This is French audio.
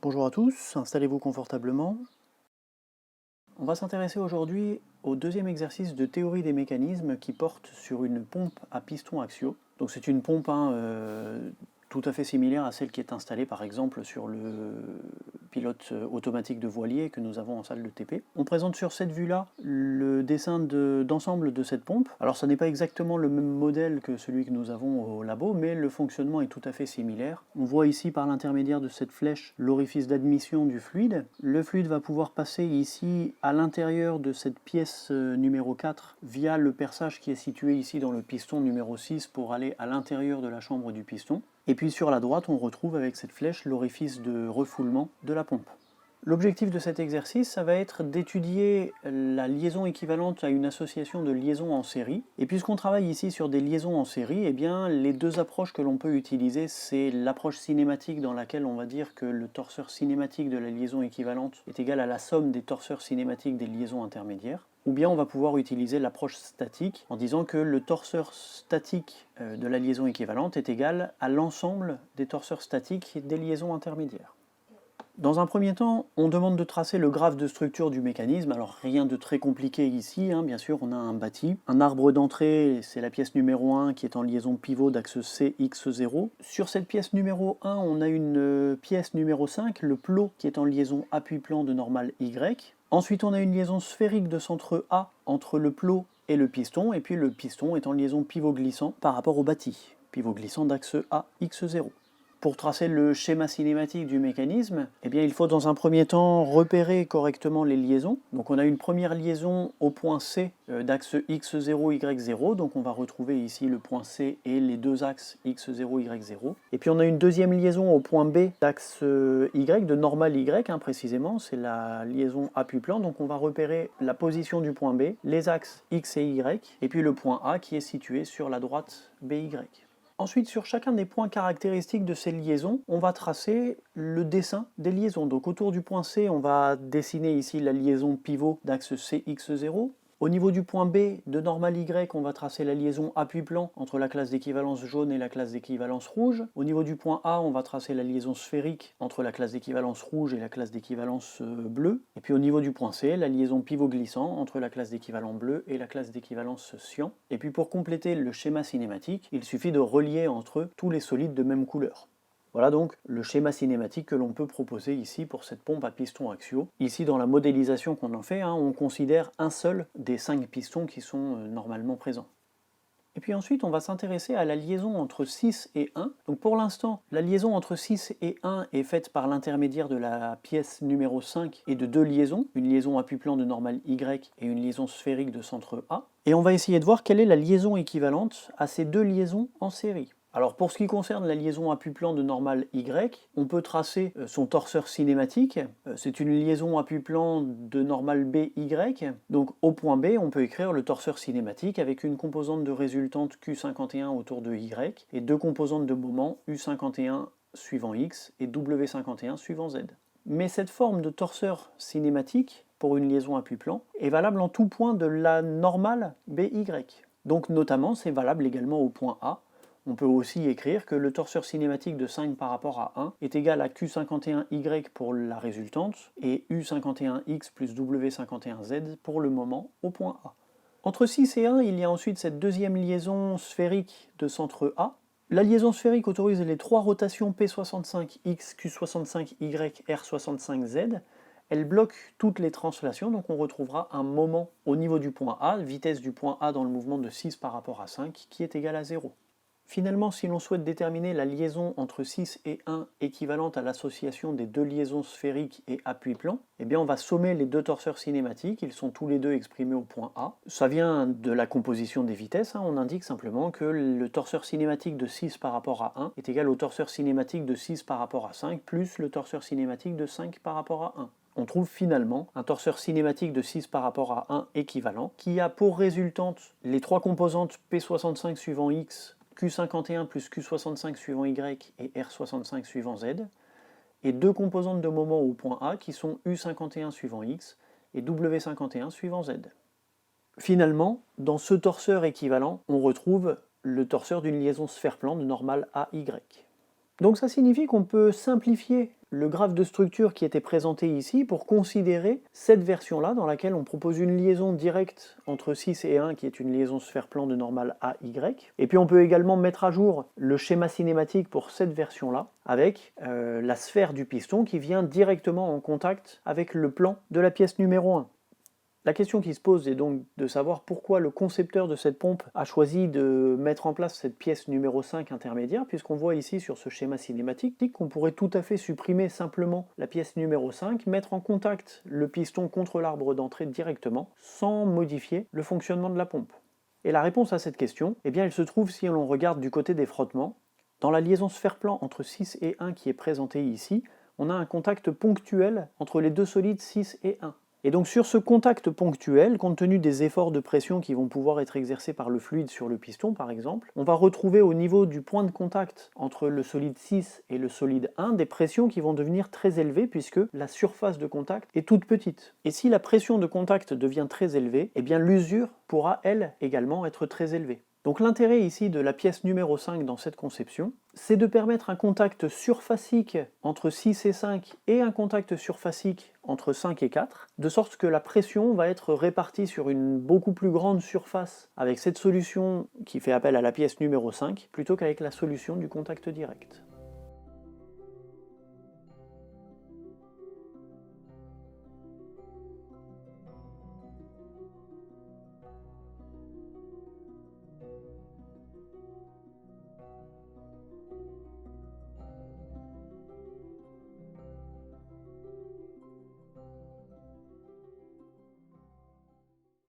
Bonjour à tous, installez-vous confortablement. On va s'intéresser aujourd'hui au deuxième exercice de théorie des mécanismes qui porte sur une pompe à piston axiaux. Donc c'est une pompe tout à fait similaire à celle qui est installée par exemple sur le pilote automatique de voilier que nous avons en salle de TP. On présente sur cette vue-là le dessin d'ensemble de cette pompe. Alors ça n'est pas exactement le même modèle que celui que nous avons au labo, mais le fonctionnement est tout à fait similaire. On voit ici par l'intermédiaire de cette flèche l'orifice d'admission du fluide. Le fluide va pouvoir passer ici à l'intérieur de cette pièce numéro 4 via le perçage qui est situé ici dans le piston numéro 6 pour aller à l'intérieur de la chambre du piston. Et puis sur la droite, on retrouve avec cette flèche l'orifice de refoulement de la pompe. L'objectif de cet exercice, ça va être d'étudier la liaison équivalente à une association de liaisons en série. Et puisqu'on travaille ici sur des liaisons en série, eh bien, les deux approches que l'on peut utiliser, c'est l'approche cinématique dans laquelle on va dire que le torseur cinématique de la liaison équivalente est égal à la somme des torseurs cinématiques des liaisons intermédiaires. Ou bien on va pouvoir utiliser l'approche statique en disant que le torseur statique de la liaison équivalente est égal à l'ensemble des torseurs statiques des liaisons intermédiaires. Dans un premier temps, on demande de tracer le graphe de structure du mécanisme. Alors rien de très compliqué ici, bien sûr on a un bâti. Un arbre d'entrée, c'est la pièce numéro 1 qui est en liaison pivot d'axe CX0. Sur cette pièce numéro 1, on a une pièce numéro 5, le plot qui est en liaison appui-plan de normale Y. Ensuite on a une liaison sphérique de centre A entre le plot et le piston, et puis le piston est en liaison pivot glissant par rapport au bâti. Pivot glissant d'axe AX0. Pour tracer le schéma cinématique du mécanisme, eh bien, il faut dans un premier temps repérer correctement les liaisons. Donc on a une première liaison au point C d'axe x0, y0, donc on va retrouver ici le point C et les deux axes x0, y0. Et puis on a une deuxième liaison au point B d'axe y, de normale y précisément, c'est la liaison appui-plan, donc on va repérer la position du point B, les axes x et y, et puis le point A qui est situé sur la droite BY. Ensuite, sur chacun des points caractéristiques de ces liaisons, on va tracer le dessin des liaisons. Donc autour du point C, on va dessiner ici la liaison pivot d'axe CX0. Au niveau du point B de normale Y, on va tracer la liaison appui-plan entre la classe d'équivalence jaune et la classe d'équivalence rouge. Au niveau du point A, on va tracer la liaison sphérique entre la classe d'équivalence rouge et la classe d'équivalence bleue. Et puis au niveau du point C, la liaison pivot glissant entre la classe d'équivalent bleu et la classe d'équivalence cyan. Et puis pour compléter le schéma cinématique, il suffit de relier entre eux tous les solides de même couleur. Voilà donc le schéma cinématique que l'on peut proposer ici pour cette pompe à pistons axiaux. Ici, dans la modélisation qu'on en fait, on considère un seul des 5 pistons qui sont normalement présents. Et puis ensuite, on va s'intéresser à la liaison entre 6 et 1. Donc pour l'instant, la liaison entre 6 et 1 est faite par l'intermédiaire de la pièce numéro 5 et de deux liaisons, une liaison appui-plan de normale Y et une liaison sphérique de centre A. Et on va essayer de voir quelle est la liaison équivalente à ces deux liaisons en série. Alors pour ce qui concerne la liaison appui-plan de normale Y, on peut tracer son torseur cinématique. C'est une liaison appui-plan de normale BY. Donc au point B, on peut écrire le torseur cinématique avec une composante de résultante Q51 autour de Y et deux composantes de moment U51 suivant X et W51 suivant Z. Mais cette forme de torseur cinématique pour une liaison appui-plan est valable en tout point de la normale BY. Donc notamment, c'est valable également au point A. On peut aussi écrire que le torseur cinématique de 5 par rapport à 1 est égal à Q51Y pour la résultante et U51X plus W51Z pour le moment au point A. Entre 6 et 1, il y a ensuite cette deuxième liaison sphérique de centre A. La liaison sphérique autorise les trois rotations P65X, Q65Y, R65Z. Elle bloque toutes les translations, donc on retrouvera un moment au niveau du point A, vitesse du point A dans le mouvement de 6 par rapport à 5, qui est égal à 0. Finalement, si l'on souhaite déterminer la liaison entre 6 et 1 équivalente à l'association des deux liaisons sphériques et appui-plan, eh bien on va sommer les deux torseurs cinématiques, ils sont tous les deux exprimés au point A. Ça vient de la composition des vitesses, on indique simplement que le torseur cinématique de 6 par rapport à 1 est égal au torseur cinématique de 6 par rapport à 5 plus le torseur cinématique de 5 par rapport à 1. On trouve finalement un torseur cinématique de 6 par rapport à 1 équivalent, qui a pour résultante les trois composantes P65 suivant X, Q51 plus Q65 suivant Y et R65 suivant Z, et deux composantes de moment au point A qui sont U51 suivant X et W51 suivant Z. Finalement, dans ce torseur équivalent, on retrouve le torseur d'une liaison sphère-plan de normale AY. Donc ça signifie qu'on peut simplifier le graphe de structure qui était présenté ici pour considérer cette version-là dans laquelle on propose une liaison directe entre 6 et 1 qui est une liaison sphère-plan de normale AY. Et puis on peut également mettre à jour le schéma cinématique pour cette version-là avec la sphère du piston qui vient directement en contact avec le plan de la pièce numéro 1. La question qui se pose est donc de savoir pourquoi le concepteur de cette pompe a choisi de mettre en place cette pièce numéro 5 intermédiaire, puisqu'on voit ici sur ce schéma cinématique qu'on pourrait tout à fait supprimer simplement la pièce numéro 5, mettre en contact le piston contre l'arbre d'entrée directement, sans modifier le fonctionnement de la pompe. Et la réponse à cette question, eh bien, elle se trouve si l'on regarde du côté des frottements. Dans la liaison sphère-plan entre 6 et 1 qui est présentée ici, on a un contact ponctuel entre les deux solides 6 et 1. Et donc sur ce contact ponctuel, compte tenu des efforts de pression qui vont pouvoir être exercés par le fluide sur le piston par exemple, on va retrouver au niveau du point de contact entre le solide 6 et le solide 1 des pressions qui vont devenir très élevées puisque la surface de contact est toute petite. Et si la pression de contact devient très élevée, eh bien l'usure pourra elle également être très élevée. Donc l'intérêt ici de la pièce numéro 5 dans cette conception, c'est de permettre un contact surfacique entre 6 et 5 et un contact surfacique entre 5 et 4, de sorte que la pression va être répartie sur une beaucoup plus grande surface avec cette solution qui fait appel à la pièce numéro 5, plutôt qu'avec la solution du contact direct.